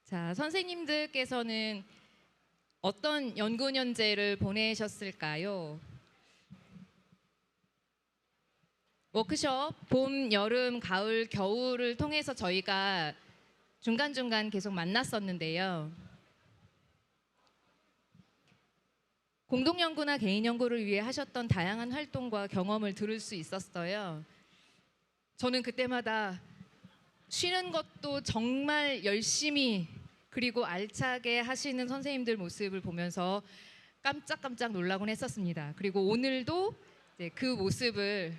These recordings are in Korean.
자, 선생님들께서는 어떤 연구년제를 보내셨을까요? 워크숍 봄, 여름, 가을, 겨울을 통해서 저희가 중간중간 계속 만났었는데요. 공동연구나 개인연구를 위해 하셨던 다양한 활동과 경험을 들을 수 있었어요. 저는 그때마다 쉬는 것도 정말 열심히 그리고 알차게 하시는 선생님들 모습을 보면서 깜짝깜짝 놀라곤 했었습니다. 그리고 오늘도 그 모습을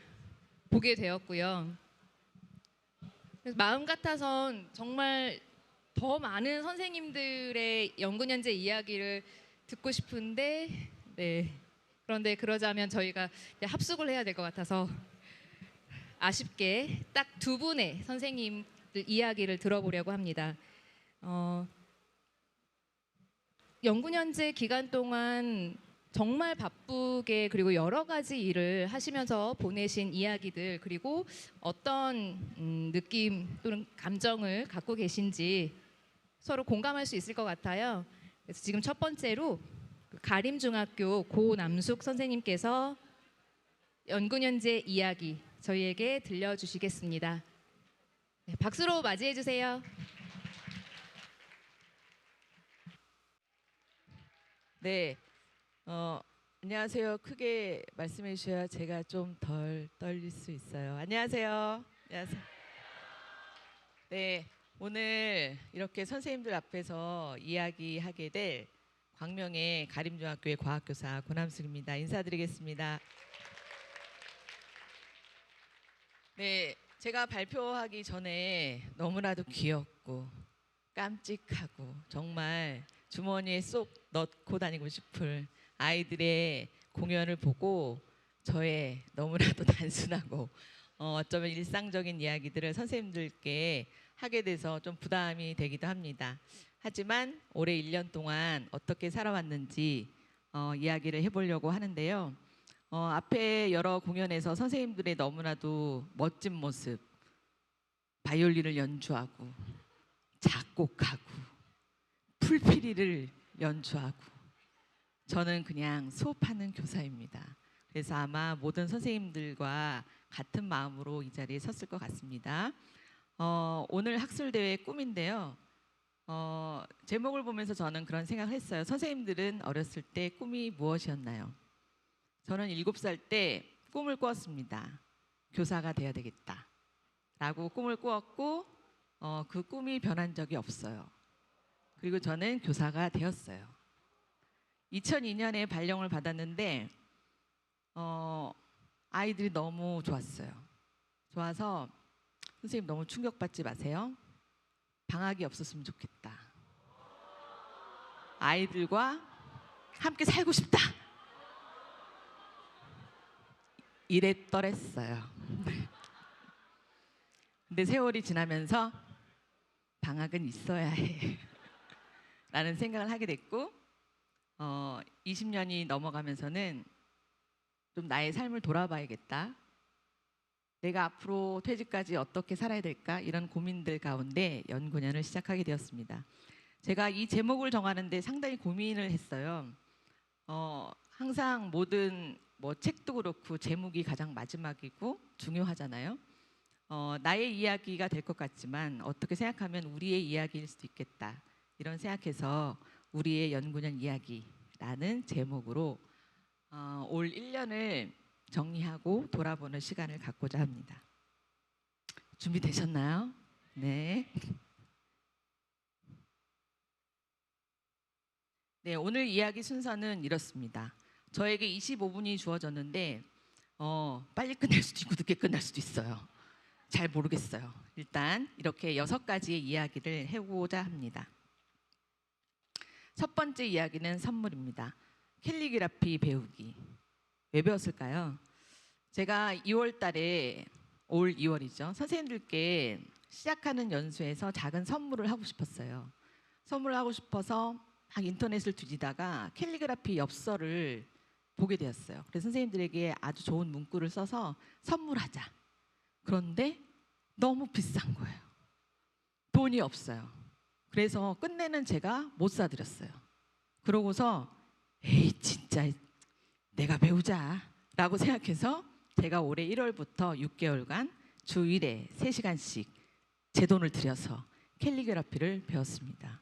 보게 되었고요. 그래서 마음 같아선 정말 더 많은 선생님들의 연구년제 이야기를 듣고 싶은데 그런데 그러자면 저희가 합숙을 해야 될 것 같아서 아쉽게 딱 두 분의 선생님들 이야기를 들어보려고 합니다. 연구년제 기간 동안 정말 바쁘게 그리고 여러 가지 일을 하시면서 보내신 이야기들 그리고 어떤 느낌 또는 감정을 갖고 계신지 서로 공감할 수 있을 것 같아요. 그래서 지금 첫 번째로 가림중학교 고남숙 선생님께서 연구년제 이야기 저희에게 들려주시겠습니다. 네, 박수로 맞이해 주세요. 네, 안녕하세요. 크게 말씀해 주셔야 제가 좀 덜 떨릴 수 있어요. 안녕하세요. 안녕하세요. 네, 오늘 이렇게 선생님들 앞에서 이야기하게 될 광명의 가림중학교의 과학교사 고남숙입니다. 인사드리겠습니다. 네, 제가 발표하기 전에 너무나도 귀엽고 깜찍하고 정말 주머니에 쏙 넣고 다니고 싶을 아이들의 공연을 보고 저의 너무나도 단순하고 어쩌면 일상적인 이야기들을 선생님들께 하게 돼서 좀 부담이 되기도 합니다. 하지만 올해 1년 동안 어떻게 살아왔는지 이야기를 해보려고 하는데요. 앞에 여러 공연에서 선생님들의 너무나도 멋진 모습, 바이올린을 연주하고 작곡하고 풀피리를 연주하고 저는 그냥 수업하는 교사입니다. 그래서 아마 모든 선생님들과 같은 마음으로 이 자리에 섰을 것 같습니다. 오늘 학술대회 꿈인데요. 제목을 보면서 저는 그런 생각을 했어요. 선생님들은 어렸을 때 꿈이 무엇이었나요? 저는 7살 때 꿈을 꾸었습니다. 교사가 돼야 되겠다 라고 꿈을 꾸었고 그 꿈이 변한 적이 없어요. 그리고 저는 교사가 되었어요. 2002년에 발령을 받았는데 아이들이 너무 좋았어요. 좋아서 선생님 너무 충격받지 마세요. 방학이 없었으면 좋겠다. 아이들과 함께 살고 싶다. 이랬더랬어요. 근데 세월이 지나면서 방학은 있어야 해 라는 생각을 하게 됐고 20년이 넘어가면서는 좀 나의 삶을 돌아봐야겠다. 내가 앞으로 퇴직까지 어떻게 살아야 될까? 이런 고민들 가운데 연구년을 시작하게 되었습니다. 제가 이 제목을 정하는데 상당히 고민을 했어요. 항상 모든 책도 그렇고 제목이 가장 마지막이고 중요하잖아요. 나의 이야기가 될 것 같지만 어떻게 생각하면 우리의 이야기일 수도 있겠다. 이런 생각해서 우리의 연구년 이야기라는 제목으로 올 1년을 정리하고 돌아보는 시간을 갖고자 합니다. 준비되셨나요? 네. 네, 오늘 이야기 순서는 이렇습니다. 저에게 25분이 주어졌는데 빨리 끝날 수도 있고 늦게 끝날 수도 있어요. 잘 모르겠어요. 일단 이렇게 6가지의 이야기를 해보고자 합니다. 첫 번째 이야기는 선물입니다. 캘리그라피 배우기. 왜 배웠을까요? 제가 2월 달에 올 2월이죠. 선생님들께 시작하는 연수에서 작은 선물을 하고 싶었어요. 선물을 하고 싶어서 막 인터넷을 뒤지다가 캘리그라피 엽서를 보게 되었어요. 그래서 선생님들에게 아주 좋은 문구를 써서 선물하자. 그런데 너무 비싼 거예요. 돈이 없어요. 그래서 끝내는 제가 못 사드렸어요. 그러고서 에이 진짜 내가 배우자라고 생각해서 제가 올해 1월부터 6개월간 주 1회 3시간씩 제 돈을 들여서 캘리그라피를 배웠습니다.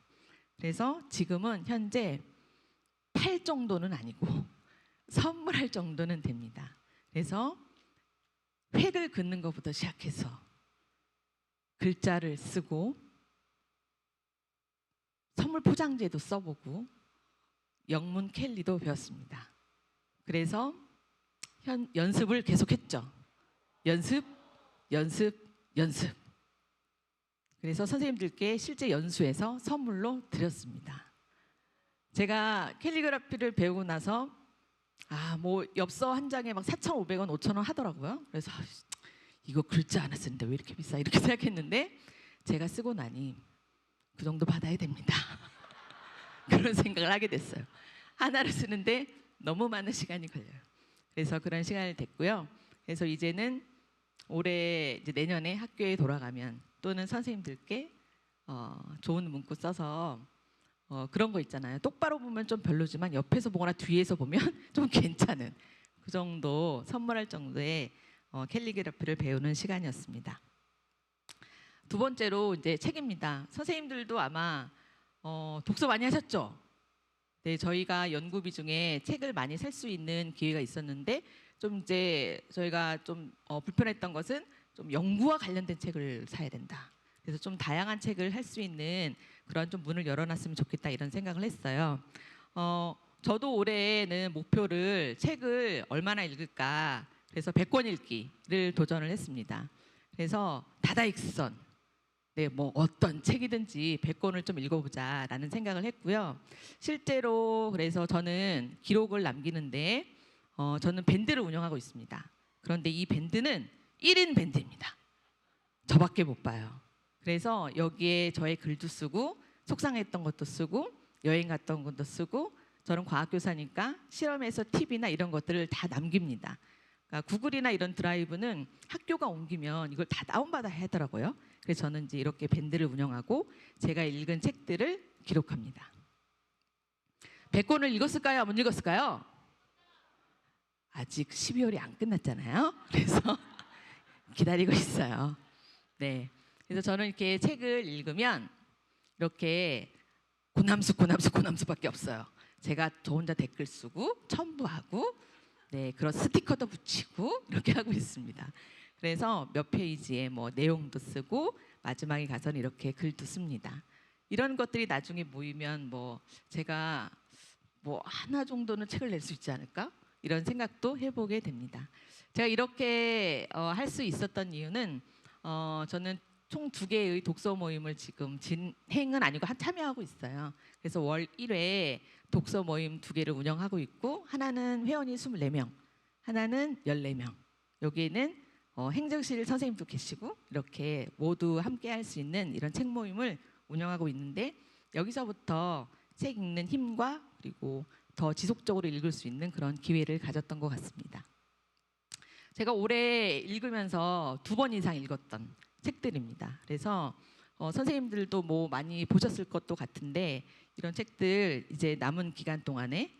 그래서 지금은 현재 팔 정도는 아니고 선물할 정도는 됩니다. 그래서 획을 긋는 것부터 시작해서 글자를 쓰고 선물 포장지에도 써보고 영문 캘리도 배웠습니다. 그래서 연습을 계속했죠. 연습, 연습, 연습. 그래서 선생님들께 실제 연수해서 선물로 드렸습니다. 제가 캘리그라피를 배우고 나서 뭐 엽서 한 장에 막 4,500원, 5,000원 하더라고요. 그래서 이거 글자 하나 쓰는데 왜 이렇게 비싸? 이렇게 생각했는데 제가 쓰고 나니 그 정도 받아야 됩니다. 그런 생각을 하게 됐어요. 하나를 쓰는데 너무 많은 시간이 걸려요. 그래서 그런 시간이 됐고요. 그래서 이제는 올해 이제 내년에 학교에 돌아가면 또는 선생님들께 좋은 문구 써서 그런 거 있잖아요. 똑바로 보면 좀 별로지만 옆에서 보거나 뒤에서 보면 좀 괜찮은 그 정도 선물할 정도의 캘리그라피를 배우는 시간이었습니다. 두 번째로 이제 책입니다. 선생님들도 아마 독서 많이 하셨죠? 네, 저희가 연구비 중에 책을 많이 살 수 있는 기회가 있었는데 좀 이제 저희가 좀 불편했던 것은 좀 연구와 관련된 책을 사야 된다. 그래서 좀 다양한 책을 할 수 있는 그런 좀 문을 열어놨으면 좋겠다 이런 생각을 했어요. 저도 올해는 목표를 책을 얼마나 읽을까 그래서 100권 읽기를 도전을 했습니다. 그래서 다다익선 네, 뭐 어떤 책이든지 100권을 좀 읽어보자라는 생각을 했고요. 실제로 그래서 저는 기록을 남기는데 저는 밴드를 운영하고 있습니다. 그런데 이 밴드는 1인 밴드입니다. 저밖에 못 봐요. 그래서 여기에 저의 글도 쓰고 속상했던 것도 쓰고 여행 갔던 것도 쓰고 저는 과학교사니까 실험에서 팁이나 이런 것들을 다 남깁니다. 그러니까 구글이나 이런 드라이브는 학교가 옮기면 이걸 다 다운받아야 하더라고요. 그래서 저는 이제 이렇게 밴드를 운영하고 제가 읽은 책들을 기록합니다. 100권을 읽었을까요? 못 읽었을까요? 아직 12월이 안 끝났잖아요. 그래서 기다리고 있어요. 네. 그래서 저는 이렇게 책을 읽으면 이렇게 고남수밖에 없어요. 제가 저 혼자 댓글 쓰고 첨부하고 네, 그런 스티커도 붙이고 이렇게 하고 있습니다. 그래서 몇 페이지에 뭐 내용도 쓰고 마지막에 가서는 이렇게 글도 씁니다. 이런 것들이 나중에 모이면 뭐 제가 뭐 하나 정도는 책을 낼 수 있지 않을까? 이런 생각도 해보게 됩니다. 제가 이렇게 할 수 있었던 이유는 저는 총 2개의 독서 모임을 지금 진행은 아니고 참여하고 있어요. 그래서 월 1회 독서 모임 2개를 운영하고 있고 하나는 회원이 24명, 하나는 14명. 여기에는 행정실 선생님도 계시고 이렇게 모두 함께 할 수 있는 이런 책 모임을 운영하고 있는데 여기서부터 책 읽는 힘과 그리고 더 지속적으로 읽을 수 있는 그런 기회를 가졌던 것 같습니다. 제가 올해 읽으면서 2번 이상 읽었던 책들입니다. 그래서 선생님들도 뭐 많이 보셨을 것도 같은데 이런 책들 이제 남은 기간 동안에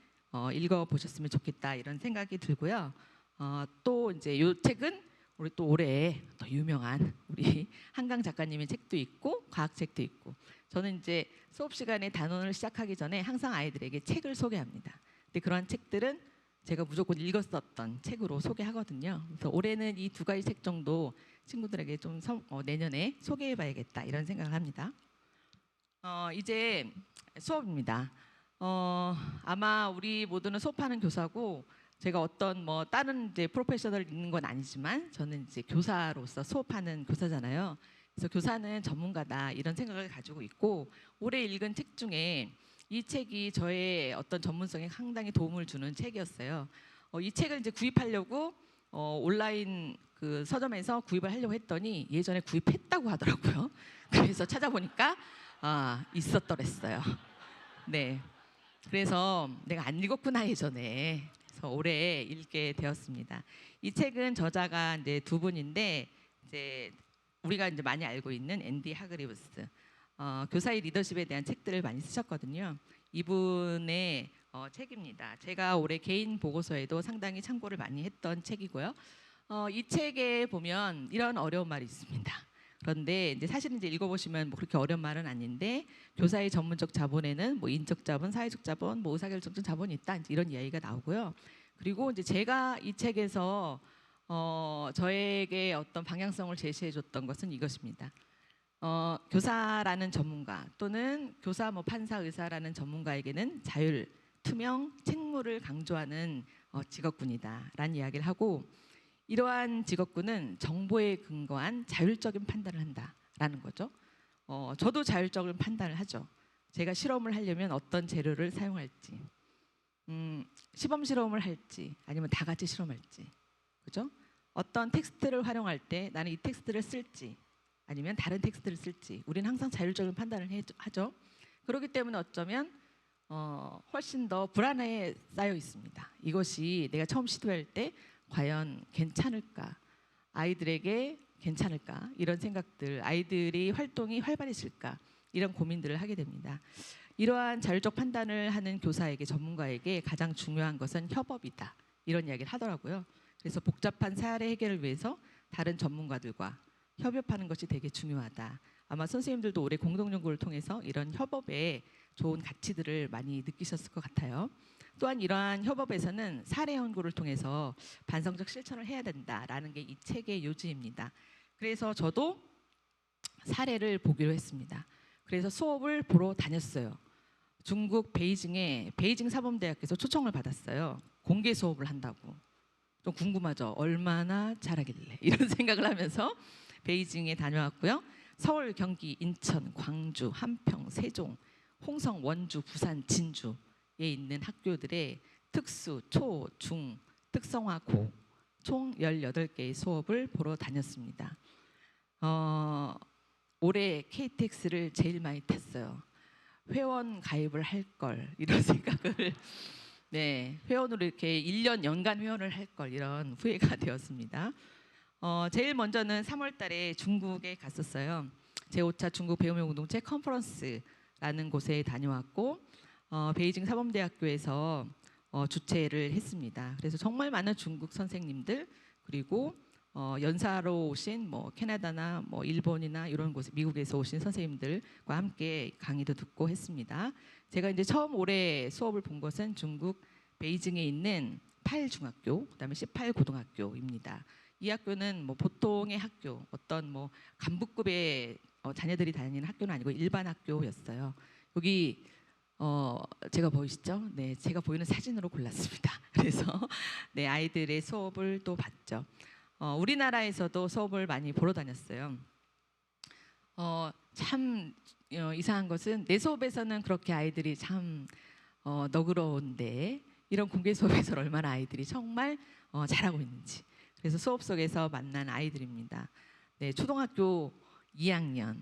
읽어보셨으면 좋겠다 이런 생각이 들고요. 또 이제 이 책은 우리 또 올해 더 유명한 우리 한강 작가님의 책도 있고 과학책도 있고 저는 이제 수업 시간에 단원을 시작하기 전에 항상 아이들에게 책을 소개합니다. 근데 그런 책들은 제가 무조건 읽었었던 책으로 소개하거든요. 그래서 올해는 이 2가지 책 정도 친구들에게 좀 내년에 소개해봐야겠다 이런 생각을 합니다. 이제 수업입니다. 아마 우리 모두는 수업하는 교사고 제가 어떤 뭐 다른 이제 프로페셔널 있는 건 아니지만 저는 이제 교사로서 수업하는 교사잖아요. 그래서 교사는 전문가다 이런 생각을 가지고 있고 올해 읽은 책 중에 이 책이 저의 어떤 전문성에 상당히 도움을 주는 책이었어요. 이 책을 이제 구입하려고 온라인 그 서점에서 구입을 하려고 했더니 예전에 구입했다고 하더라고요. 그래서 찾아보니까 있었더랬어요. 네. 그래서 내가 안 읽었구나 예전에. 그래서 올해 읽게 되었습니다. 이 책은 저자가 이제 2분인데 이제 우리가 이제 많이 알고 있는 앤디 하그리브스. 교사의 리더십에 대한 책들을 많이 쓰셨거든요. 이분의 책입니다. 제가 올해 개인 보고서에도 상당히 참고를 많이 했던 책이고요. 이 책에 보면 이런 어려운 말이 있습니다. 그런데 이제 사실은 이제 읽어보시면 뭐 그렇게 어려운 말은 아닌데 교사의 전문적 자본에는 뭐 인적 자본, 사회적 자본, 뭐 의사결정적 자본이 있다 이런 이야기가 나오고요. 그리고 이제 제가 이 책에서 저에게 어떤 방향성을 제시해줬던 것은 이것입니다. 교사라는 전문가 또는 교사, 뭐 판사, 의사라는 전문가에게는 자율, 투명, 책무를 강조하는 직업군이다라는 이야기를 하고 이러한 직업군은 정보에 근거한 자율적인 판단을 한다라는 거죠. 저도 자율적인 판단을 하죠. 제가 실험을 하려면 어떤 재료를 사용할지, 시범 실험을 할지, 아니면 다 같이 실험할지, 그죠? 어떤 텍스트를 활용할 때 나는 이 텍스트를 쓸지, 아니면 다른 텍스트를 쓸지, 우리는 항상 자율적인 판단을 하죠. 그렇기 때문에 어쩌면 훨씬 더 불안에 쌓여 있습니다. 이것이 내가 처음 시도할 때 과연 괜찮을까? 아이들에게 괜찮을까? 이런 생각들, 아이들이 활동이 활발해질까? 이런 고민들을 하게 됩니다. 이러한 자율적 판단을 하는 교사에게, 전문가에게 가장 중요한 것은 협업이다. 이런 이야기를 하더라고요. 그래서 복잡한 사례 해결을 위해서 다른 전문가들과 협업하는 것이 되게 중요하다. 아마 선생님들도 올해 공동연구를 통해서 이런 협업의 좋은 가치들을 많이 느끼셨을 것 같아요. 또한 이러한 협업에서는 사례 연구를 통해서 반성적 실천을 해야 된다라는 게 이 책의 요지입니다. 그래서 저도 사례를 보기로 했습니다. 그래서 수업을 보러 다녔어요. 중국 베이징에 베이징 사범대학교에서 초청을 받았어요. 공개 수업을 한다고. 좀 궁금하죠. 얼마나 잘하길래 이런 생각을 하면서 베이징에 다녀왔고요. 서울, 경기, 인천, 광주, 함평, 세종, 홍성, 원주, 부산, 진주에 있는 학교들의 특수, 초, 중, 특성화, 고 총 18개의 수업을 보러 다녔습니다. 올해 KTX를 제일 많이 탔어요. 회원 가입을 할 걸 이런 생각을 회원으로 이렇게 1년 연간 회원을 할 걸 이런 후회가 되었습니다. 제일 먼저는 3월 달에 중국에 갔었어요. 제5차 중국 배움의 공동체 컨퍼런스라는 곳에 다녀왔고 베이징 사범대학교에서 주최를 했습니다. 그래서 정말 많은 중국 선생님들 그리고 연사로 오신 뭐 캐나다나 뭐 일본이나 이런 곳 미국에서 오신 선생님들과 함께 강의도 듣고 했습니다. 제가 이제 처음 올해 수업을 본 것은 중국 베이징에 있는 8중학교, 그다음에 18고등학교입니다. 이 학교는 뭐 보통의 학교, 어떤 뭐 간부급의 자녀들이 다니는 학교는 아니고 일반 학교였어요. 여기 제가 보이시죠? 네, 제가 보이는 사진으로 골랐습니다. 그래서 네, 아이들의 수업을 또 봤죠. 우리나라에서도 수업을 많이 보러 다녔어요. 참 이상한 것은 내 수업에서는 그렇게 아이들이 참 너그러운데 이런 공개 수업에서 얼마나 아이들이 정말 잘하고 있는지. 그래서 수업 속에서 만난 아이들입니다. 네, 초등학교 2학년.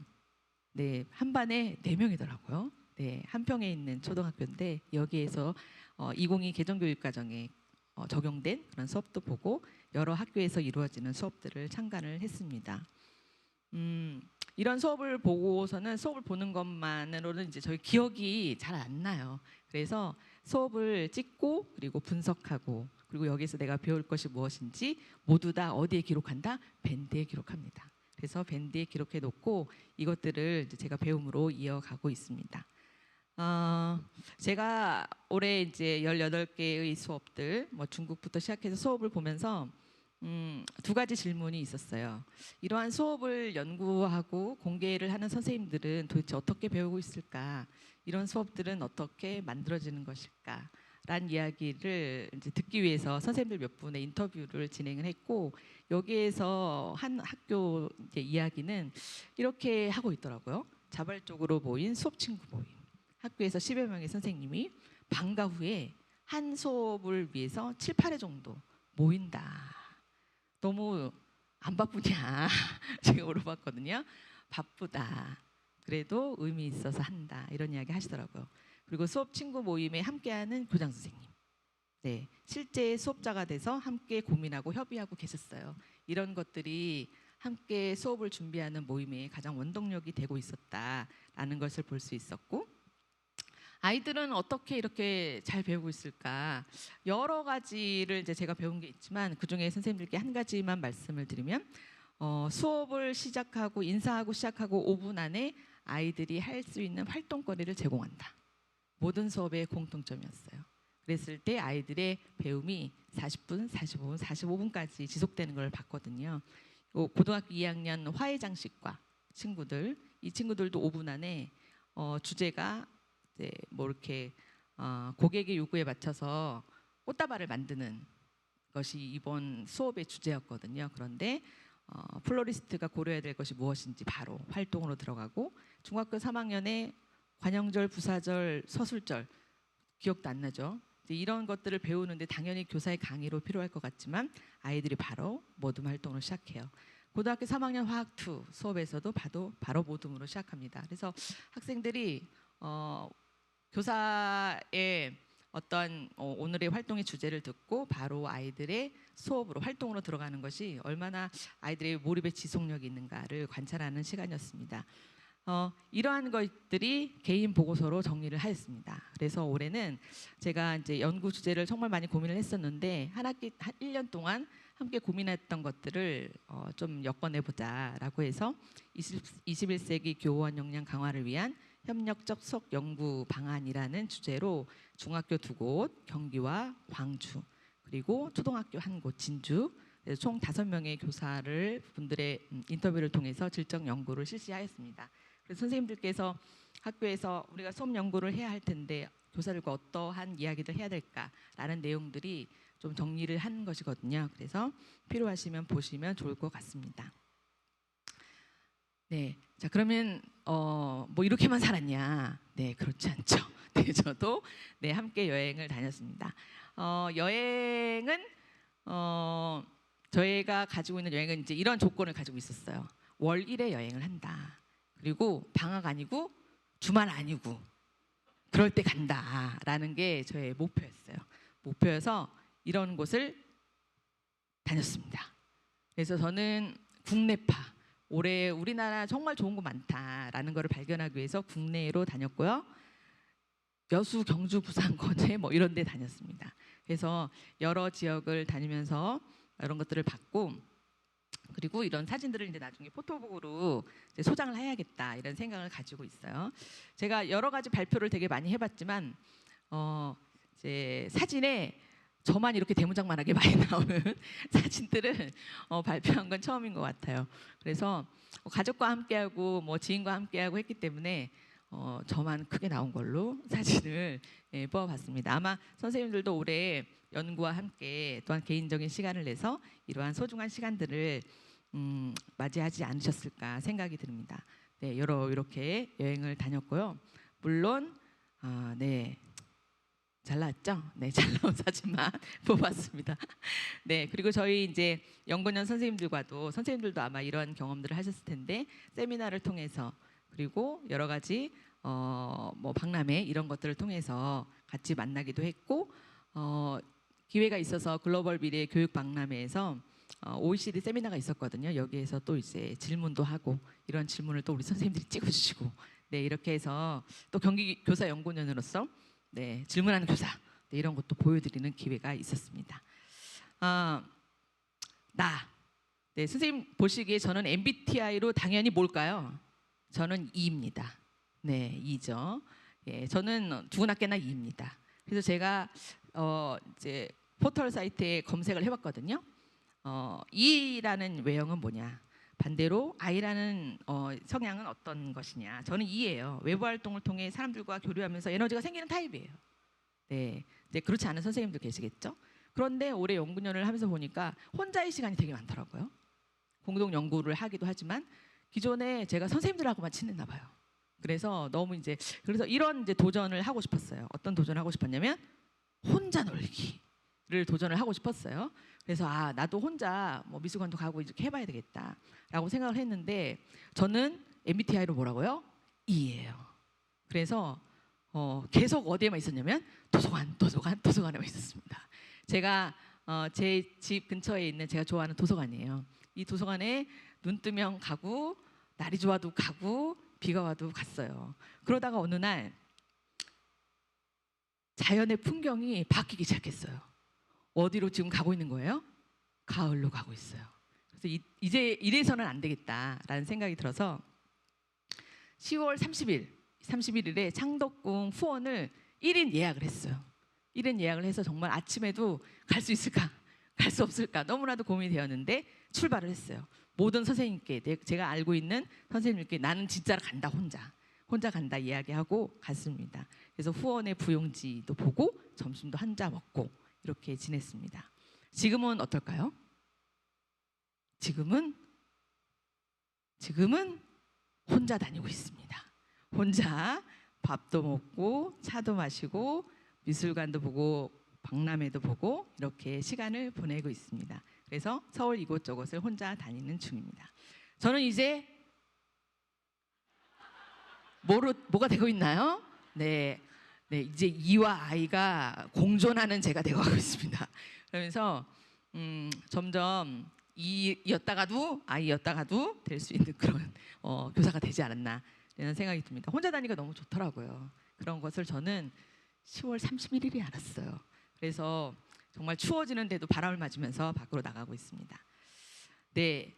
네, 한 반에 4명이더라고요. 네, 함평에 있는 초등학교인데 여기에서 2022 개정교육과정에 적용된 그런 수업도 보고 여러 학교에서 이루어지는 수업들을 참관을 했습니다. 이런 수업을 보고서는 수업을 보는 것만으로는 이제 저희 기억이 잘 안 나요. 그래서 수업을 찍고 그리고 분석하고 그리고 여기서 내가 배울 것이 무엇인지 모두 다 어디에 기록한다? 밴드에 기록합니다. 그래서 밴드에 기록해 놓고 이것들을 이제 제가 배움으로 이어가고 있습니다. 제가 올해 이제 18개의 수업들 뭐 중국부터 시작해서 수업을 보면서 2가지 질문이 있었어요. 이러한 수업을 연구하고 공개를 하는 선생님들은 도대체 어떻게 배우고 있을까? 이런 수업들은 어떻게 만들어지는 것일까? 라는 이야기를 이제 듣기 위해서 선생님들 몇 분의 인터뷰를 진행을 했고 여기에서 한 학교 이제 이야기는 이렇게 하고 있더라고요. 자발적으로 모인 수업 친구 모임. 학교에서 10여 명의 선생님이 방과 후에 한 수업을 위해서 7, 8회 정도 모인다. 너무 안 바쁘냐? 제가 물어봤거든요. 바쁘다. 그래도 의미 있어서 한다. 이런 이야기 하시더라고요. 그리고 수업 친구 모임에 함께하는 교장 선생님. 실제 수업자가 돼서 함께 고민하고 협의하고 계셨어요. 이런 것들이 함께 수업을 준비하는 모임의 가장 원동력이 되고 있었다라는 것을 볼 수 있었고, 아이들은 어떻게 이렇게 잘 배우고 있을까? 여러 가지를 이제 제가 배운 게 있지만 그 중에 선생님들께 한 가지만 말씀을 드리면, 수업을 시작하고 인사하고 시작하고 5분 안에 아이들이 할 수 있는 활동거리를 제공한다. 모든 수업의 공통점이었어요. 그랬을 때 아이들의 배움이 40분, 45분, 45분까지 지속되는 걸 봤거든요. 고등학교 2학년 화해장식과 친구들, 이 친구들도 5분 안에 주제가 이제 뭐 이렇게 고객의 요구에 맞춰서 꽃다발을 만드는 것이 이번 수업의 주제였거든요. 그런데 플로리스트가 고려해야 될 것이 무엇인지 바로 활동으로 들어가고, 중학교 3학년에 관형절, 부사절, 서술절 기억도 안 나죠. 이런 것들을 배우는데 당연히 교사의 강의로 필요할 것 같지만 아이들이 바로 모둠 활동으로 시작해요. 고등학교 3학년 화학2 수업에서도 바로 모둠으로 시작합니다. 그래서 학생들이 교사의 어떤 오늘의 활동의 주제를 듣고 바로 아이들의 수업으로 활동으로 들어가는 것이 얼마나 아이들의 몰입의 지속력이 있는가를 관찰하는 시간이었습니다. 이러한 것들이 개인 보고서로 정리를 하였습니다. 그래서 올해는 제가 이제 연구 주제를 정말 많이 고민을 했었는데 한 학기 한 1년 동안 함께 고민했던 것들을 좀 엮어내보자라고 해서 21세기 교원 역량 강화를 위한 협력적 수업 연구 방안이라는 주제로 중학교 2곳, 경기와 광주, 그리고 초등학교 1곳, 진주, 총 5명의 교사를 분들의 인터뷰를 통해서 질적 연구를 실시하였습니다. 그래서 선생님들께서 학교에서 우리가 수업 연구를 해야 할 텐데 교사들과 어떠한 이야기를 해야 될까라는 내용들이 좀 정리를 한 것이거든요. 그래서 필요하시면 보시면 좋을 것 같습니다. 네, 자 그러면 뭐 이렇게만 살았냐? 네, 그렇지 않죠. 네, 저도 네 함께 여행을 다녔습니다. 여행은 저희가 가지고 있는 여행은 이제 이런 조건을 가지고 있었어요. 월 1회 여행을 한다. 그리고 방학 아니고 주말 아니고 그럴 때 간다라는 게 저의 목표였어요. 목표여서 이런 곳을 다녔습니다. 그래서 저는 국내파, 올해 우리나라 정말 좋은 거 많다라는 것을 발견하기 위해서 국내로 다녔고요. 여수, 경주, 부산, 거제 뭐 이런 데 다녔습니다. 그래서 여러 지역을 다니면서 이런 것들을 봤고, 그리고 이런 사진들을 이제 나중에 포토북으로 이제 소장을 해야겠다 이런 생각을 가지고 있어요. 제가 여러 가지 발표를 되게 많이 해봤지만 이제 사진에 저만 이렇게 대문짝만하게 많이 나오는 사진들을 발표한 건 처음인 것 같아요. 그래서 가족과 함께하고 뭐 지인과 함께하고 했기 때문에 저만 크게 나온 걸로 사진을 뽑아봤습니다. 아마 선생님들도 올해 연구와 함께 또한 개인적인 시간을 내서 이러한 소중한 시간들을 맞이하지 않으셨을까 생각이 듭니다. 네, 이렇게 여행을 다녔고요. 물론 네. 잘 나왔죠? 네, 잘 나온 사진만 뽑았습니다. 네, 그리고 저희 이제 연구년 선생님들도 아마 이런 경험들을 하셨을 텐데 세미나를 통해서 그리고 여러 가지 뭐 박람회 이런 것들을 통해서 같이 만나기도 했고 기회가 있어서 글로벌 미래 교육 박람회에서 OECD 세미나가 있었거든요. 여기에서 또 이제 질문도 하고 이런 질문을 또 우리 선생님들이 찍어주시고 네 이렇게 해서 또 경기 교사 연구년으로서 네, 질문하는 교사 네, 이런 것도 보여드리는 기회가 있었습니다. 네, 선생님 보시기에 저는 MBTI로 당연히 뭘까요? 저는 E입니다. 네, E죠. 예, 저는 두고낮게나 E입니다. 그래서 제가 이제 포털 사이트에 검색을 해봤거든요. E라는 외형은 뭐냐? 반대로 I라는 성향은 어떤 것이냐? 저는 E예요. 외부 활동을 통해 사람들과 교류하면서 에너지가 생기는 타입이에요. 네, 이제 그렇지 않은 선생님도 계시겠죠. 그런데 올해 연구년을 하면서 보니까 혼자의 시간이 되게 많더라고요. 공동 연구를 하기도 하지만 기존에 제가 선생님들하고만 친했나 봐요. 그래서 너무 그래서 이런 도전을 하고 싶었어요. 어떤 도전을 하고 싶었냐면 혼자 놀기를 도전을 하고 싶었어요. 그래서 나도 혼자 뭐 미술관도 가고 이렇게 해봐야 되겠다라고 생각을 했는데 저는 MBTI로 뭐라고요? E예요. 그래서 계속 어디에만 있었냐면 도서관에만 있었습니다. 제가 제 집 근처에 있는 제가 좋아하는 도서관이에요. 이 도서관에 눈 뜨면 가고 날이 좋아도 가고 비가 와도 갔어요. 그러다가 어느 날 자연의 풍경이 바뀌기 시작했어요. 어디로 지금 가고 있는 거예요? 가을로 가고 있어요. 그래서 이제 이래서는 안 되겠다라는 생각이 들어서 10월 31일에 창덕궁 후원을 1인 예약을 했어요. 1인 예약을 해서 정말 아침에도 갈 수 있을까? 갈 수 없을까? 너무나도 고민이 되었는데 출발을 했어요. 모든 선생님께, 제가 알고 있는 선생님께 나는 진짜로 간다, 혼자 간다 이야기하고 갔습니다. 그래서 후원의 부용지도 보고 점심도 한잔 먹고 이렇게 지냈습니다. 지금은 어떨까요? 지금은 혼자 다니고 있습니다. 혼자 밥도 먹고 차도 마시고 미술관도 보고 박람회도 보고 이렇게 시간을 보내고 있습니다. 그래서 서울 이곳저곳을 혼자 다니는 중입니다. 저는 이제 뭐가 되고 있나요? 네, 이제 이와 아이가 공존하는 제가 되어가고 있습니다. 그러면서 점점 이였다가도 아이였다가도 될 수 있는 그런 교사가 되지 않았나 이런 생각이 듭니다. 혼자 다니기가 너무 좋더라고요. 그런 것을 저는 10월 31일에 알았어요. 그래서 정말 추워지는데도 바람을 맞으면서 밖으로 나가고 있습니다. 네,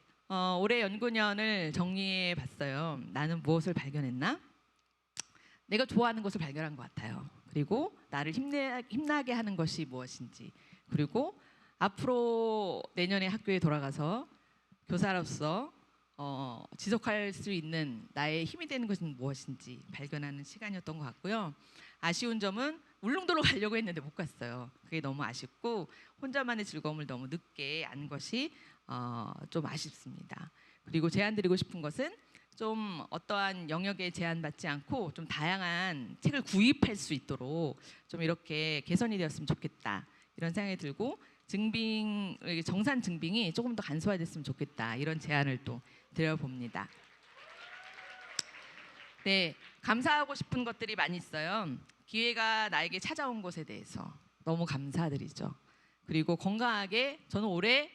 올해 연구년을 정리해 봤어요. 나는 무엇을 발견했나? 내가 좋아하는 것을 발견한 것 같아요. 그리고 나를 힘나게 하는 것이 무엇인지, 그리고 앞으로 내년에 학교에 돌아가서 교사로서 지속할 수 있는 나의 힘이 되는 것은 무엇인지 발견하는 시간이었던 것 같고요. 아쉬운 점은 울릉도로 가려고 했는데 못 갔어요. 그게 너무 아쉽고 혼자만의 즐거움을 너무 늦게 안 것이 좀 아쉽습니다. 그리고 제안드리고 싶은 것은 좀 어떠한 영역에 제한받지 않고 좀 다양한 책을 구입할 수 있도록 좀 이렇게 개선이 되었으면 좋겠다 이런 생각이 들고 정산 증빙이 조금 더 간소화됐으면 좋겠다 이런 제안을 또 드려봅니다. 네, 감사하고 싶은 것들이 많이 있어요. 기회가 나에게 찾아온 것에 대해서 너무 감사드리죠. 그리고 건강하게 저는 올해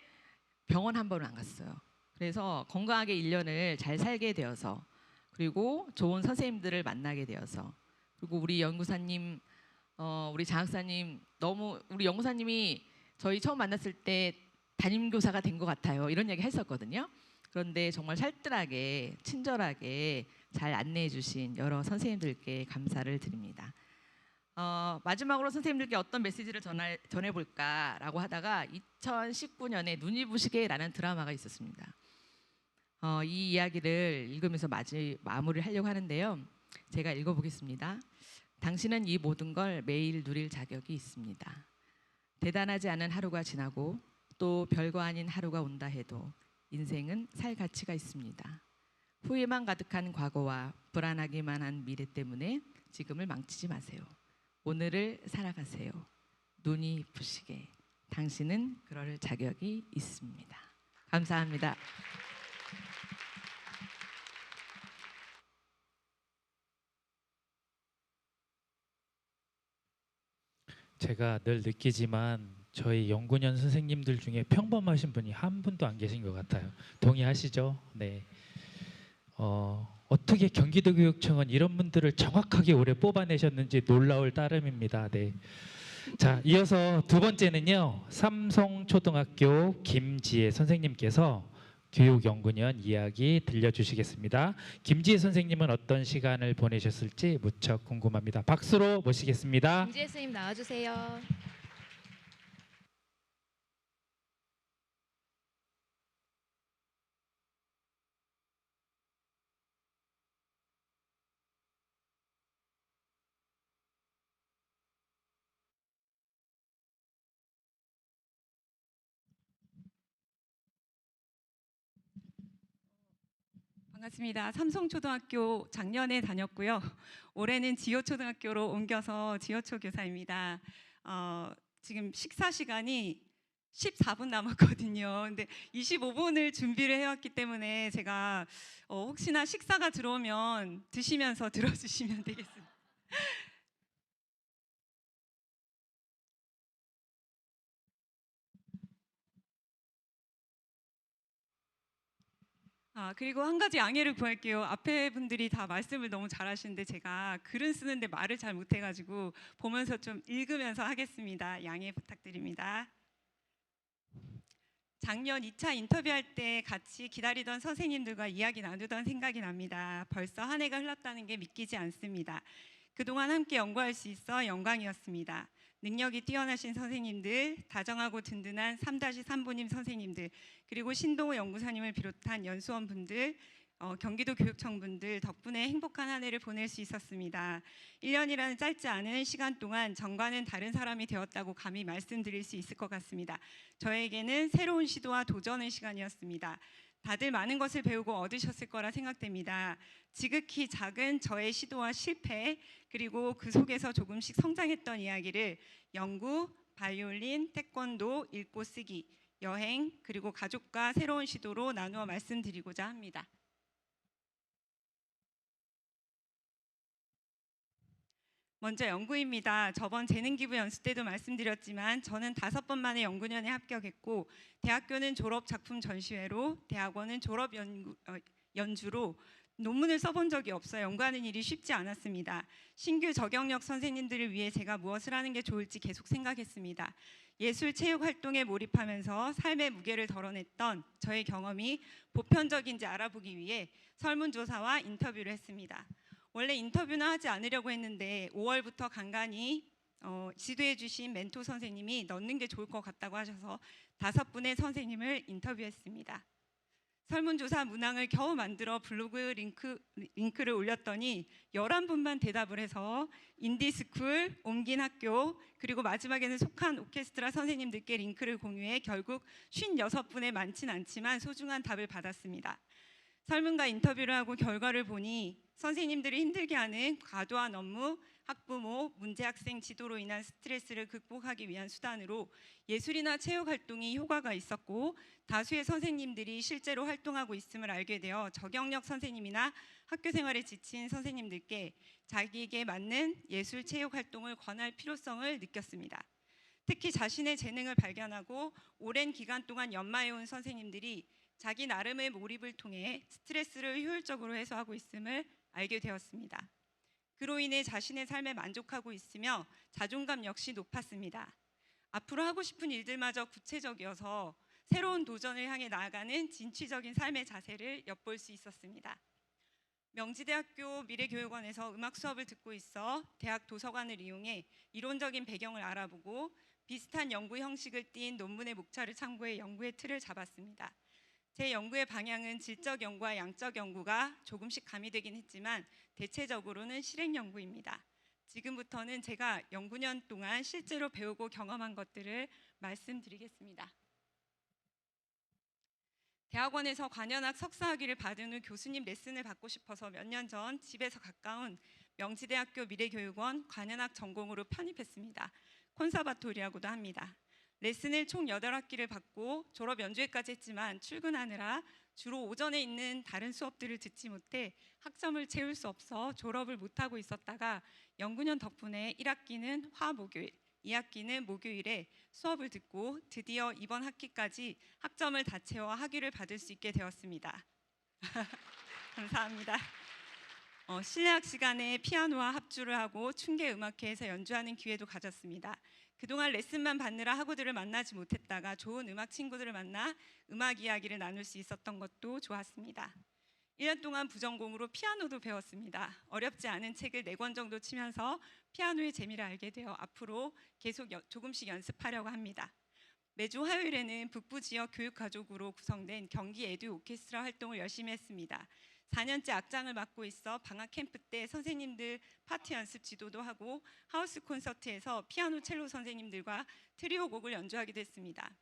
병원 한 번은 안 갔어요. 그래서 건강하게 1년을 잘 살게 되어서, 그리고 좋은 선생님들을 만나게 되어서, 그리고 우리 연구사님, 우리 장학사님, 너무 우리 연구사님이 저희 처음 만났을 때 담임교사가 된 것 같아요. 이런 얘기 했었거든요. 그런데 정말 살뜰하게 친절하게 잘 안내해 주신 여러 선생님들께 감사를 드립니다. 마지막으로 선생님들께 어떤 메시지를 전해볼까라고 하다가 2019년에 눈이 부시게라는 드라마가 있었습니다. 이 이야기를 읽으면서 마무리를 하려고 하는데요. 제가 읽어보겠습니다. 당신은 이 모든 걸 매일 누릴 자격이 있습니다. 대단하지 않은 하루가 지나고 또 별거 아닌 하루가 온다 해도 인생은 살 가치가 있습니다. 후회만 가득한 과거와 불안하기만 한 미래 때문에 지금을 망치지 마세요. 오늘을 살아가세요. 눈이 부시게. 당신은 그럴 자격이 있습니다. 감사합니다. 제가 늘 느끼지만 저희 연구년 선생님들 중에 평범하신 분이 한 분도 안 계신 것 같아요. 동의하시죠? 네. 어떻게 경기도교육청은 이런 분들을 정확하게 올해 뽑아내셨는지 놀라울 따름입니다. 네. 자, 이어서 두 번째는요. 삼성초등학교 김지혜 선생님께서 교육연구년 이야기 들려주시겠습니다. 김지혜 선생님은 어떤 시간을 보내셨을지 무척 궁금합니다. 박수로 모시겠습니다. 김지혜 선생님 나와주세요. 반갑습니다. 삼성초등학교 작년에 다녔고요. 올해는 지호초등학교로 옮겨서 지호초 교사입니다. 지금 식사 시간이 14분 남았거든요. 근데 25분을 준비를 해왔기 때문에 제가 혹시나 식사가 들어오면 드시면서 들어주시면 되겠습니다. 그리고 한 가지 양해를 구할게요. 앞에 분들이 다 말씀을 너무 잘하시는데 제가 글은 쓰는데 말을 잘 못해가지고 보면서 좀 읽으면서 하겠습니다. 양해 부탁드립니다. 작년 2차 인터뷰할 때 같이 기다리던 선생님들과 이야기 나누던 생각이 납니다. 벌써 한 해가 흘렀다는 게 믿기지 않습니다. 그동안 함께 연구할 수 있어 영광이었습니다. 능력이 뛰어나신 선생님들, 다정하고 든든한 3-3부님 선생님들, 그리고 신동호 연구사님을 비롯한 연수원 분들, 경기도 교육청 분들 덕분에 행복한 한 해를 보낼 수 있었습니다. 1년이라는 짧지 않은 시간 동안 전과는 다른 사람이 되었다고 감히 말씀드릴 수 있을 것 같습니다. 저에게는 새로운 시도와 도전의 시간이었습니다. 다들 많은 것을 배우고 얻으셨을 거라 생각됩니다. 지극히 작은 저의 시도와 실패, 그리고 그 속에서 조금씩 성장했던 이야기를 연구, 바이올린, 태권도, 읽고 쓰기, 여행, 그리고 가족과 새로운 시도로 나누어 말씀드리고자 합니다. 먼저 연구입니다. 저번 재능기부 연수 때도 말씀드렸지만 저는 5번 만에 연구년에 합격했고, 대학교는 졸업 작품 전시회로, 대학원은 졸업 연주로 논문을 써본 적이 없어 연구하는 일이 쉽지 않았습니다. 신규 저경력 선생님들을 위해 제가 무엇을 하는 게 좋을지 계속 생각했습니다. 예술 체육 활동에 몰입하면서 삶의 무게를 덜어냈던 저의 경험이 보편적인지 알아보기 위해 설문조사와 인터뷰를 했습니다. 원래 인터뷰는 하지 않으려고 했는데 5월부터 간간히 지도해 주신 멘토 선생님이 넣는 게 좋을 것 같다고 하셔서 5분의 선생님을 인터뷰했습니다. 설문조사 문항을 겨우 만들어 블로그 링크를 올렸더니 11분만 대답을 해서 인디스쿨, 옮긴 학교, 그리고 마지막에는 속한 오케스트라 선생님들께 링크를 공유해 결국 56분의 많진 않지만 소중한 답을 받았습니다. 설문과 인터뷰를 하고 결과를 보니 선생님들이 힘들게 하는 과도한 업무, 학부모, 문제 학생 지도로 인한 스트레스를 극복하기 위한 수단으로 예술이나 체육 활동이 효과가 있었고, 다수의 선생님들이 실제로 활동하고 있음을 알게 되어 저경력 선생님이나 학교 생활에 지친 선생님들께 자기에게 맞는 예술 체육 활동을 권할 필요성을 느꼈습니다. 특히 자신의 재능을 발견하고 오랜 기간 동안 연마해온 선생님들이 자기 나름의 몰입을 통해 스트레스를 효율적으로 해소하고 있음을 알게 되었습니다. 그로 인해 자신의 삶에 만족하고 있으며 자존감 역시 높았습니다. 앞으로 하고 싶은 일들마저 구체적이어서 새로운 도전을 향해 나아가는 진취적인 삶의 자세를 엿볼 수 있었습니다. 명지대학교 미래교육원에서 음악 수업을 듣고 있어 대학 도서관을 이용해 이론적인 배경을 알아보고 비슷한 연구 형식을 띈 논문의 목차를 참고해 연구의 틀을 잡았습니다. 제 연구의 방향은 질적 연구와 양적 연구가 조금씩 가미되긴 했지만 대체적으로는 실행 연구입니다. 지금부터는 제가 연구년 동안 실제로 배우고 경험한 것들을 말씀드리겠습니다. 대학원에서 관현악 석사학위를 받은 후 교수님 레슨을 받고 싶어서 몇 년 전 집에서 가까운 명지대학교 미래교육원 관현악 전공으로 편입했습니다. 콘서바토리라고도 합니다. 레슨을 총 8학기를 받고 졸업 연주회까지 했지만 출근하느라 주로 오전에 있는 다른 수업들을 듣지 못해 학점을 채울 수 없어 졸업을 못하고 있었다가 연구년 덕분에 1학기는 화, 목요일, 2학기는 목요일에 수업을 듣고 드디어 이번 학기까지 학점을 다 채워 학위를 받을 수 있게 되었습니다. 감사합니다. 실내악 시간에 피아노와 합주를 하고 충계음악회에서 연주하는 기회도 가졌습니다. 그동안 레슨만 받느라 학우들을 만나지 못했다가 좋은 음악 친구들을 만나 음악 이야기를 나눌 수 있었던 것도 좋았습니다. 1년 동안 부전공으로 피아노도 배웠습니다. 어렵지 않은 책을 4권 정도 치면서 피아노의 재미를 알게 되어 앞으로 계속 조금씩 연습하려고 합니다. 매주 화요일에는 북부 지역 교육가족으로 구성된 경기 에듀 오케스트라 활동을 열심히 했습니다. 4년째 악장을 맡고 있어 방학 캠프 때 선생님들 파트 연습 지도도 하고 하우스 콘서트에서 피아노 첼로 선생님들과 트리오 곡을 연주하기도 했습니다.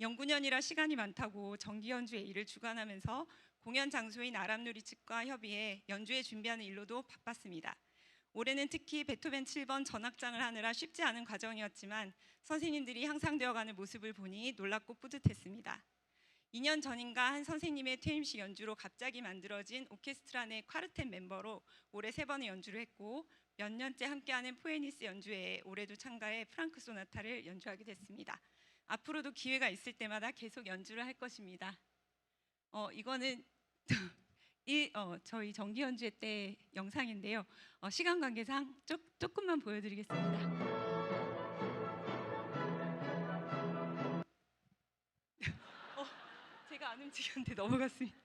연구년이라 시간이 많다고 정기 연주의 일을 주관하면서 공연 장소인 아람누리 측과 협의해 연주회 준비하는 일로도 바빴습니다. 올해는 특히 베토벤 7번 전악장을 하느라 쉽지 않은 과정이었지만 선생님들이 향상되어가는 모습을 보니 놀랍고 뿌듯했습니다. 2년 전인가 한 선생님의 퇴임식 연주로 갑자기 만들어진 오케스트라 내 콰르텟 멤버로 올해 3번의 연주를 했고 몇 년째 함께하는 포에니스 연주회에 올해도 참가해 프랑크 소나타를 연주하게 됐습니다. 앞으로도 기회가 있을 때마다 계속 연주를 할 것입니다. 이거는 저희 정기 연주회 때 영상인데요. 시간 관계상 조금만 보여드리겠습니다. 제가 안 움직였는데 넘어갔습니다.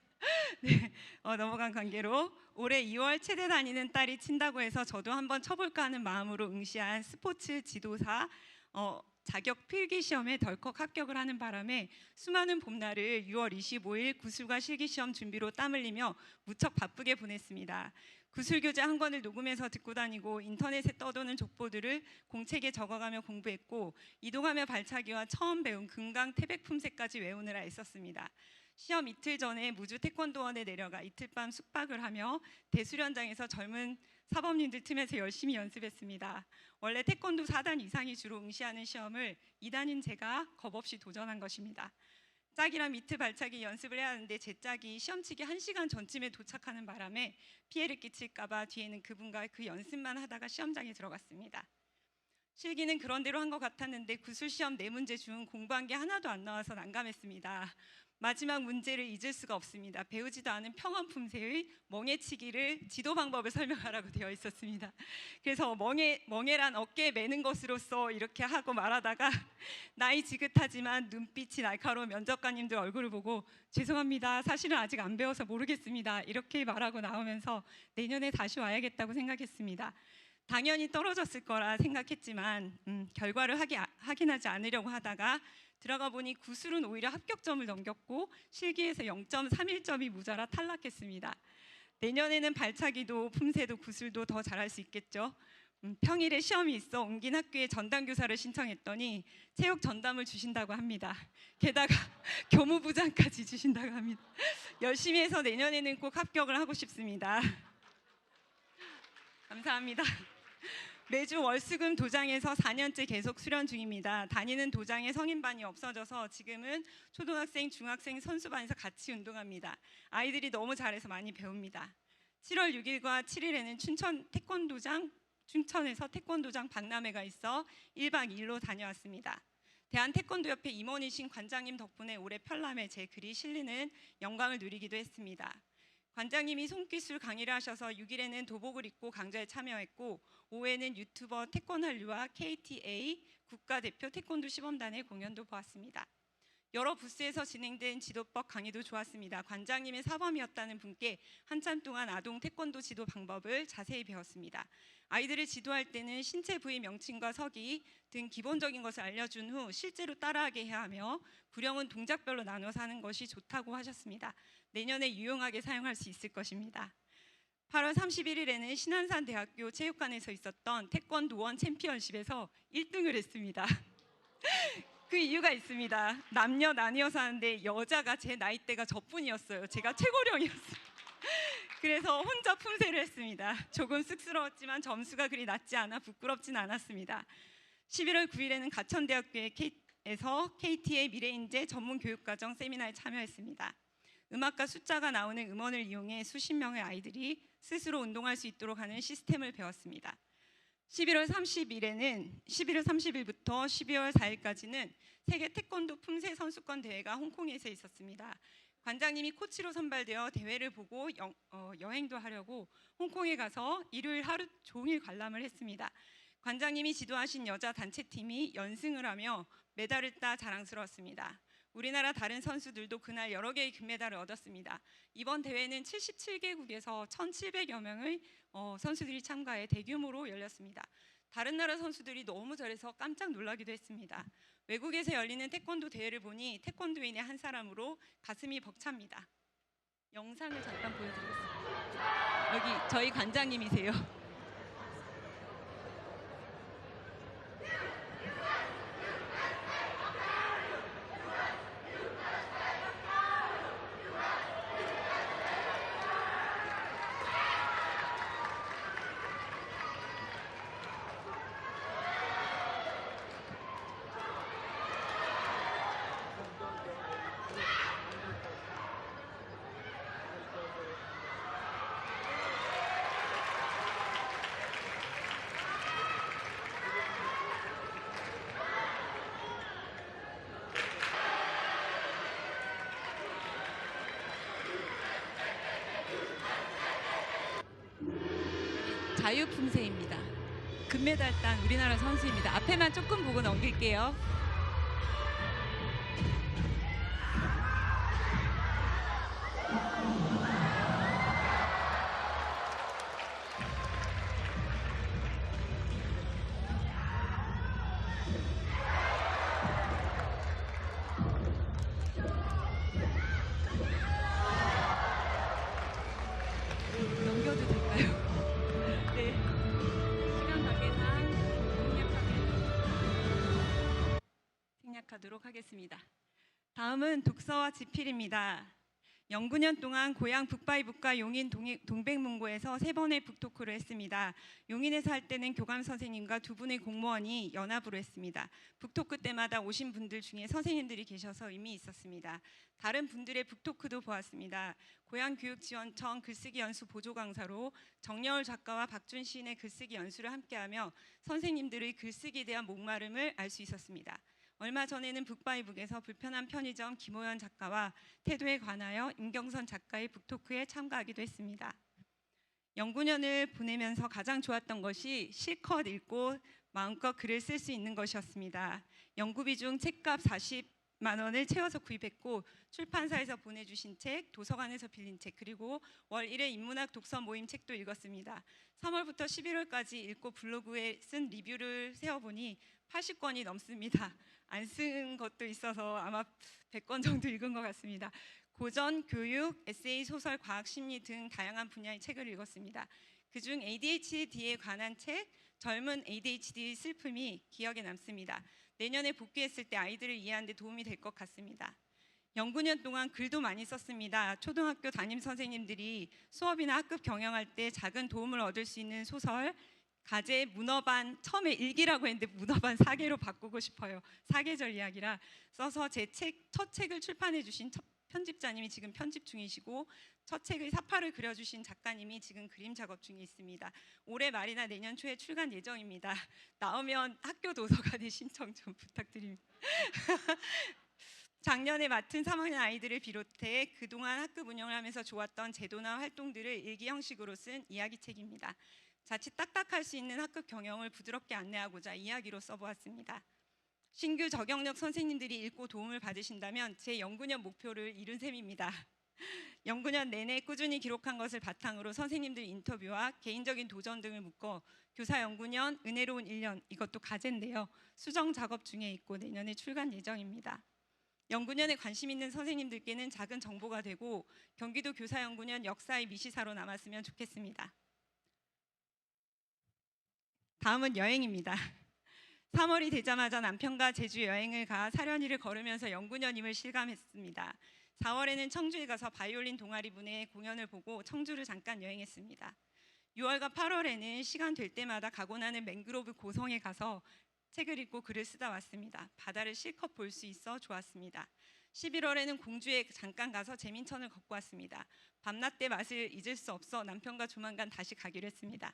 네, 넘어간 관계로 올해 2월 체대 다니는 딸이 친다고 해서 저도 한번 쳐볼까 하는 마음으로 응시한 스포츠 지도사 자격 필기 시험에 덜컥 합격을 하는 바람에 수많은 봄날을 6월 25일 구술과 실기 시험 준비로 땀 흘리며 무척 바쁘게 보냈습니다. 구술 교재 한 권을 녹음해서 듣고 다니고 인터넷에 떠도는 족보들을 공책에 적어가며 공부했고 이동하며 발차기와 처음 배운 금강 태백 품새까지 외우느라 애썼습니다. 시험 이틀 전에 무주 태권도원에 내려가 이틀 밤 숙박을 하며 대수련장에서 젊은 사범님들 틈에서 열심히 연습했습니다. 원래 태권도 4단 이상이 주로 응시하는 시험을 2단인 제가 겁없이 도전한 것입니다. 짝이랑 미트 발차기 연습을 해야 하는데 제 짝이 시험치기 1시간 전쯤에 도착하는 바람에 피해를 끼칠까 봐 뒤에는 그분과 그 연습만 하다가 시험장에 들어갔습니다. 실기는 그런대로 한 것 같았는데 구술 시험 4문제 중 공부한 게 하나도 안 나와서 난감했습니다. 마지막 문제를 잊을 수가 없습니다. 배우지도 않은 평원 품새의 멍해치기를 지도 방법을 설명하라고 되어 있었습니다. 그래서 멍해란 어깨에 매는 것으로서 이렇게 하고 말하다가 나이 지긋하지만 눈빛이 날카로운 면접관님들 얼굴을 보고 죄송합니다. 사실은 아직 안 배워서 모르겠습니다. 이렇게 말하고 나오면서 내년에 다시 와야겠다고 생각했습니다. 당연히 떨어졌을 거라 생각했지만 결과를 확인하지 않으려고 하다가 들어가 보니 구술은 오히려 합격점을 넘겼고 실기에서 0.31점이 모자라 탈락했습니다. 내년에는 발차기도 품새도 구술도 더 잘할 수 있겠죠. 평일에 시험이 있어 옮긴 학교에 전담교사를 신청했더니 체육 전담을 주신다고 합니다. 게다가 교무부장까지 주신다고 합니다. 열심히 해서 내년에는 꼭 합격을 하고 싶습니다. 감사합니다. 매주 월수금 도장에서 4년째 계속 수련 중입니다. 다니는 도장에 성인반이 없어져서 지금은 초등학생, 중학생 선수반에서 같이 운동합니다. 아이들이 너무 잘해서 많이 배웁니다. 7월 6일과 7일에는 춘천에서 태권도장 박람회가 있어 1박 2일로 다녀왔습니다. 대한태권도협회 임원이신 관장님 덕분에 올해 편람회 제 글이 실리는 영광을 누리기도 했습니다. 관장님이 손기술 강의를 하셔서 6일에는 도복을 입고 강좌에 참여했고 5회는 유튜버 태권한류와 KTA 국가대표 태권도 시범단의 공연도 보았습니다. 여러 부스에서 진행된 지도법 강의도 좋았습니다. 관장님의 사범이었다는 분께 한참 동안 아동 태권도 지도 방법을 자세히 배웠습니다. 아이들을 지도할 때는 신체 부위 명칭과 서기 등 기본적인 것을 알려준 후 실제로 따라하게 해야 하며 구령은 동작별로 나눠서 하는 것이 좋다고 하셨습니다. 내년에 유용하게 사용할 수 있을 것입니다. 8월 31일에는 신안산대학교 체육관에서 있었던 태권도원 챔피언십에서 1등을 했습니다. 그 이유가 있습니다. 남녀 나뉘어서 하는데 여자가 제 나이대가 저뿐이었어요. 제가 최고령이었어요. 그래서 혼자 품새를 했습니다. 조금 쑥스러웠지만 점수가 그리 낮지 않아 부끄럽진 않았습니다. 11월 9일에는 가천대학교에서 KTA 미래인재 전문교육과정 세미나에 참여했습니다. 음악과 숫자가 나오는 음원을 이용해 수십 명의 아이들이 스스로 운동할 수 있도록 하는 시스템을 배웠습니다. 11월 30일부터 12월 4일까지는 세계 태권도 품새 선수권 대회가 홍콩에서 있었습니다. 관장님이 코치로 선발되어 대회를 보고 여행도 하려고 홍콩에 가서 일요일 하루 종일 관람을 했습니다. 관장님이 지도하신 여자 단체팀이 연승을 하며 메달을 따 자랑스러웠습니다. 우리나라 다른 선수들도 그날 여러 개의 금메달을 얻었습니다. 이번 대회는 77개국에서 1,700여 명의 선수들이 참가해 대규모로 열렸습니다. 다른 나라 선수들이 너무 잘해서 깜짝 놀라기도 했습니다. 외국에서 열리는 태권도 대회를 보니 태권도인의 한 사람으로 가슴이 벅찹니다. 영상을 잠깐 보여드리겠습니다. 여기 저희 관장님이세요. 자유품새입니다. 금메달 딴 우리나라 선수입니다. 앞에만 조금 보고 넘길게요. 넘겨도 될까요? 네. 시간 관계상 생략하도록 하겠습니다. 다음은 독서와 지필입니다. 영구년 동안 고향 북바이북과 용인 동백문고에서 3번의 북토크를 했습니다. 용인에서 할 때는 교감 선생님과 2분의 공무원이 연합으로 했습니다. 북토크 때마다 오신 분들 중에 선생님들이 계셔서 의미 있었습니다. 다른 분들의 북토크도 보았습니다. 고향교육지원청 글쓰기 연수 보조 강사로 정여울 작가와 박준 시인의 글쓰기 연수를 함께하며 선생님들의 글쓰기에 대한 목마름을 알 수 있었습니다. 얼마 전에는 북바이북에서 불편한 편의점 김호연 작가와 태도에 관하여 임경선 작가의 북토크에 참가하기도 했습니다. 영구년을 보내면서 가장 좋았던 것이 실컷 읽고 마음껏 글을 쓸 수 있는 것이었습니다. 연구비 중 책값 40만 원을 채워서 구입했고 출판사에서 보내주신 책, 도서관에서 빌린 책, 그리고 월 1회 인문학 독서 모임 책도 읽었습니다. 3월부터 11월까지 읽고 블로그에 쓴 리뷰를 세어보니 80권이 넘습니다. 안 쓴 것도 있어서 아마 100권 정도 읽은 것 같습니다. 고전, 교육, 에세이, 소설, 과학, 심리 등 다양한 분야의 책을 읽었습니다. 그중 ADHD에 관한 책, 젊은 ADHD의 슬픔이 기억에 남습니다. 내년에 복귀했을 때 아이들을 이해하는 데 도움이 될 것 같습니다. 연구년 동안 글도 많이 썼습니다. 초등학교 담임 선생님들이 수업이나 학급 경영할 때 작은 도움을 얻을 수 있는 소설, 가제, 문어반, 처음에 일기라고 했는데 문어반 사계로 바꾸고 싶어요. 사계절 이야기라 써서 제 첫 책을 출판해 주신 편집자님이 지금 편집 중이시고 첫 책의 사파를 그려주신 작가님이 지금 그림 작업 중에 있습니다. 올해 말이나 내년 초에 출간 예정입니다. 나오면 학교 도서관에 신청 좀 부탁드립니다. 작년에 맡은 3학년 아이들을 비롯해 그동안 학급 운영을 하면서 좋았던 제도나 활동들을 일기 형식으로 쓴 이야기책입니다. 자칫 딱딱할 수 있는 학급 경영을 부드럽게 안내하고자 이야기로 써보았습니다. 신규 저경력 선생님들이 읽고 도움을 받으신다면 제 연구년 목표를 이룬 셈입니다. 연구년 내내 꾸준히 기록한 것을 바탕으로 선생님들 인터뷰와 개인적인 도전 등을 묶어 교사 연구년 은혜로운 1년, 이것도 과제인데요. 수정 작업 중에 있고 내년에 출간 예정입니다. 연구년에 관심 있는 선생님들께는 작은 정보가 되고 경기도 교사 연구년 역사의 미시사로 남았으면 좋겠습니다. 다음은 여행입니다. 3월이 되자마자 남편과 제주 여행을 가 사려니를 걸으면서 연구년임을 실감했습니다. 4월에는 청주에 가서 바이올린 동아리분의 공연을 보고 청주를 잠깐 여행했습니다. 6월과 8월에는 시간 될 때마다 가곤 하는 맹그로브 고성에 가서 책을 읽고 글을 쓰다 왔습니다. 바다를 실컷 볼 수 있어 좋았습니다. 11월에는 공주에 잠깐 가서 재민천을 걷고 왔습니다. 밤낮의 맛을 잊을 수 없어 남편과 조만간 다시 가기로 했습니다.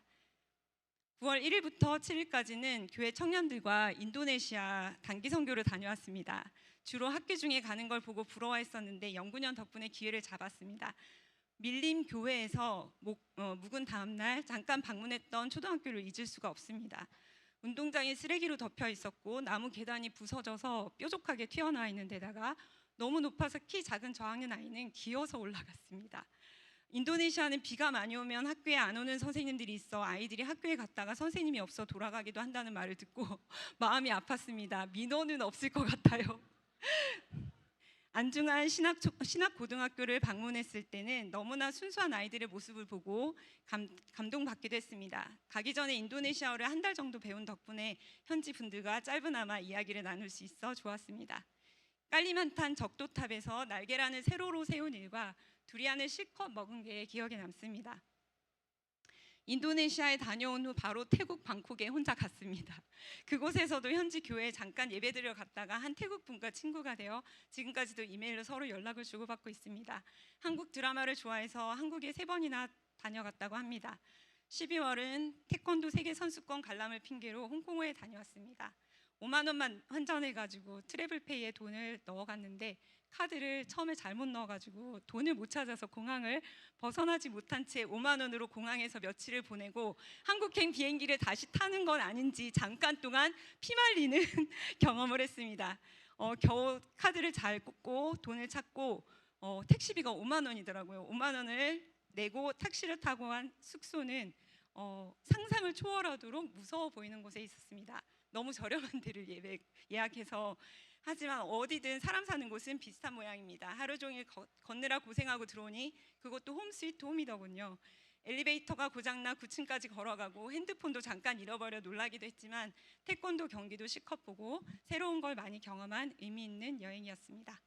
9월 1일부터 7일까지는 교회 청년들과 인도네시아 단기 선교를 다녀왔습니다. 주로 학교 중에 가는 걸 보고 부러워했었는데 연구년 덕분에 기회를 잡았습니다. 밀림 교회에서 묵은 다음 날 잠깐 방문했던 초등학교를 잊을 수가 없습니다. 운동장이 쓰레기로 덮여 있었고 나무 계단이 부서져서 뾰족하게 튀어나와 있는 데다가 너무 높아서 키 작은 저학년 아이는 기어서 올라갔습니다. 인도네시아는 비가 많이 오면 학교에 안 오는 선생님들이 있어 아이들이 학교에 갔다가 선생님이 없어 돌아가기도 한다는 말을 듣고 마음이 아팠습니다. 민원은 없을 것 같아요. 안중한 신학고등학교를 방문했을 때는 너무나 순수한 아이들의 모습을 보고 감동받기도 했습니다. 가기 전에 인도네시아어를 한 달 정도 배운 덕분에 현지 분들과 짧으나마 이야기를 나눌 수 있어 좋았습니다. 깔리만탄 적도탑에서 날계란을 세로로 세운 일과 두리안을 실컷 먹은 게 기억에 남습니다. 인도네시아에 다녀온 후 바로 태국 방콕에 혼자 갔습니다. 그곳에서도 현지 교회에 잠깐 예배드려 갔다가 한 태국 분과 친구가 되어 지금까지도 이메일로 서로 연락을 주고받고 있습니다. 한국 드라마를 좋아해서 한국에 3번이나 다녀갔다고 합니다. 12월은 태권도 세계 선수권 관람을 핑계로 홍콩에 다녀왔습니다. 5만 원만 환전해가지고 트래블페이에 돈을 넣어갔는데 카드를 처음에 잘못 넣어가지고 돈을 못 찾아서 공항을 벗어나지 못한 채 5만 원으로 공항에서 며칠을 보내고 한국행 비행기를 다시 타는 건 아닌지 잠깐 동안 피말리는 경험을 했습니다. 겨우 카드를 잘 꽂고 돈을 찾고 택시비가 5만 원이더라고요. 5만 원을 내고 택시를 타고 한 숙소는 상상을 초월하도록 무서워 보이는 곳에 있었습니다. 너무 저렴한 데를 예약해서 하지만 어디든 사람 사는 곳은 비슷한 모양입니다. 하루 종일 걷느라 고생하고 들어오니 그것도 홈 스위트 홈이더군요. 엘리베이터가 고장나 9층까지 걸어가고 핸드폰도 잠깐 잃어버려 놀라기도 했지만 태권도 경기도 실컷 보고 새로운 걸 많이 경험한 의미 있는 여행이었습니다.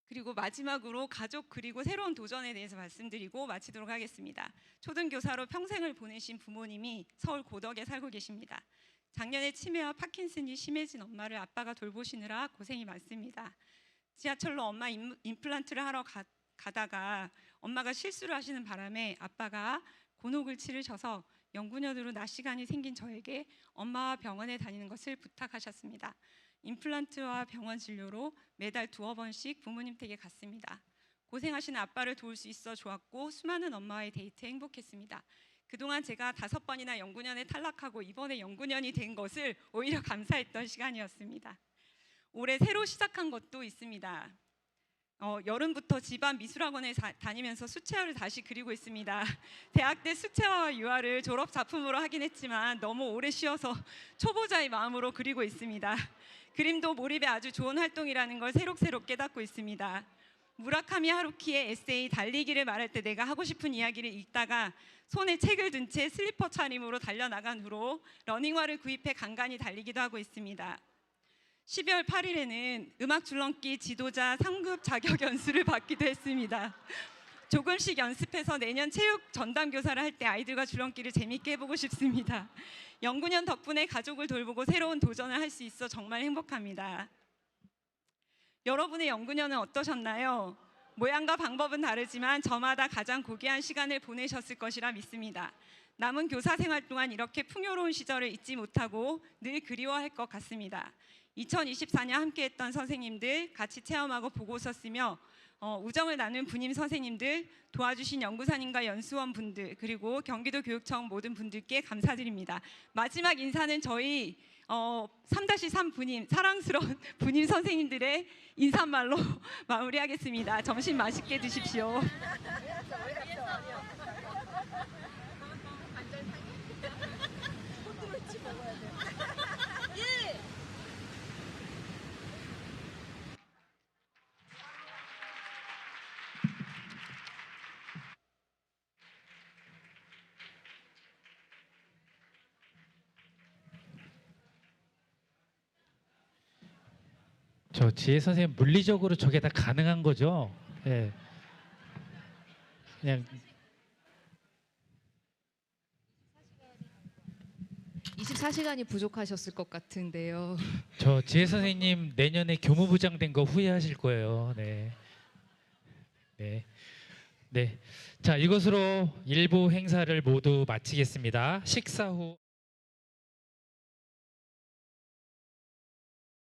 그리고 마지막으로 가족 그리고 새로운 도전에 대해서 말씀드리고 마치도록 하겠습니다. 초등교사로 평생을 보내신 부모님이 서울 고덕에 살고 계십니다. 작년에 치매와 파킨슨이 심해진 엄마를 아빠가 돌보시느라 고생이 많습니다. 지하철로 엄마 임플란트를 하러 가다가 엄마가 실수를 하시는 바람에 아빠가 곤혹을 치르셔서 연구년으로 낮 시간이 생긴 저에게 엄마와 병원에 다니는 것을 부탁하셨습니다. 임플란트와 병원 진료로 매달 2-3번씩 부모님 댁에 갔습니다. 고생하시는 아빠를 도울 수 있어 좋았고 수많은 엄마와의 데이트에 행복했습니다. 그동안 제가 5번이나 연구년에 탈락하고 이번에 연구년이 된 것을 오히려 감사했던 시간이었습니다. 올해 새로 시작한 것도 있습니다. 여름부터 집안 미술학원에 다니면서 수채화를 다시 그리고 있습니다. 대학 때 수채화와 유화를 졸업 작품으로 하긴 했지만 너무 오래 쉬어서 초보자의 마음으로 그리고 있습니다. 그림도 몰입에 아주 좋은 활동이라는 걸 새록새록 깨닫고 있습니다. 무라카미 하루키의 에세이 달리기를 말할 때 내가 하고 싶은 이야기를 읽다가 손에 책을 든 채 슬리퍼 차림으로 달려나간 후로 러닝화를 구입해 간간히 달리기도 하고 있습니다. 12월 8일에는 음악 줄넘기 지도자 3급 자격 연수를 받기도 했습니다. 조금씩 연습해서 내년 체육 전담 교사를 할 때 아이들과 줄넘기를 재밌게 해보고 싶습니다. 연구년 덕분에 가족을 돌보고 새로운 도전을 할 수 있어 정말 행복합니다. 여러분의 연구년은 어떠셨나요? 모양과 방법은 다르지만 저마다 가장 고귀한 시간을 보내셨을 것이라 믿습니다. 남은 교사 생활 동안 이렇게 풍요로운 시절을 잊지 못하고 늘 그리워할 것 같습니다. 2024년 함께했던 선생님들, 같이 체험하고 보고 썼으며 우정을 나눈 부님 선생님들, 도와주신 연구사님과 연수원 분들, 그리고 경기도 교육청 모든 분들께 감사드립니다. 마지막 인사는 저희 3-3 부님, 사랑스러운 부님 선생님들의 인사말로 마무리하겠습니다. 점심 맛있게 드십시오. 저 지혜 선생님 물리적으로 저게 다 가능한 거죠? 예. 그냥 24시간이 부족하셨을 것 같은데요. 저 지혜 선생님 내년에 교무부장 된 거 후회하실 거예요. 네. 네. 네. 자, 이것으로 일부 행사를 모두 마치겠습니다. 식사 후